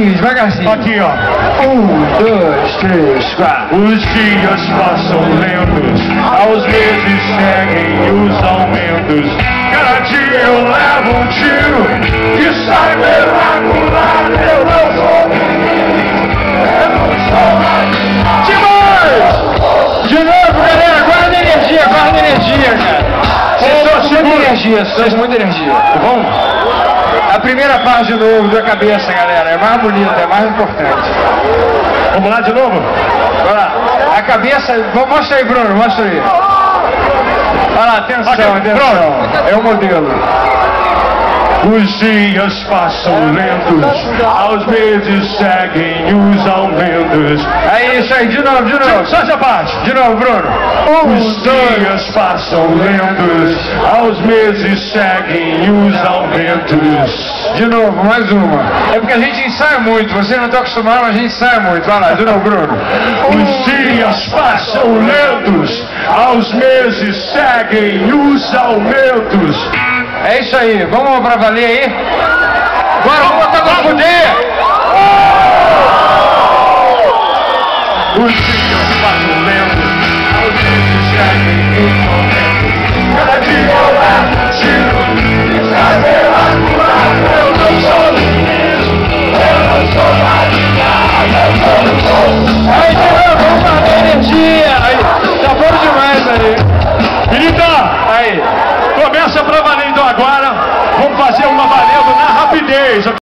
devagarzinho. Aqui, ó. 1, 2, 3, 4. Os dias passam lentos, aos meses seguem os aumentos. Cada dia eu levo um tiro que sai miracular. Eu não sou demais! De novo, galera, guarda energia, cara. Vocês estão com muita energia, vocês estão com muita energia. Vamos? A primeira parte de novo da cabeça, galera, é mais bonita, é mais importante. Vamos lá de novo? Vai lá. A cabeça, mostra aí, Bruno, mostra aí. Olha lá, atenção, Aqui, atenção. É o modelo. Os dias passam lentos, aos meses seguem os aumentos. É isso aí, de novo. Só essa parte. De novo, Bruno. Os dias passam lentos, aos meses seguem os aumentos. De novo, mais uma. É porque a gente ensaia muito, você não está acostumado, mas a gente ensaia muito. Vai lá, de novo, Bruno. Os dias passam lentos, aos meses seguem os aumentos. É isso aí, vamos pra valer aí? Agora vamos botar pra fuder! Os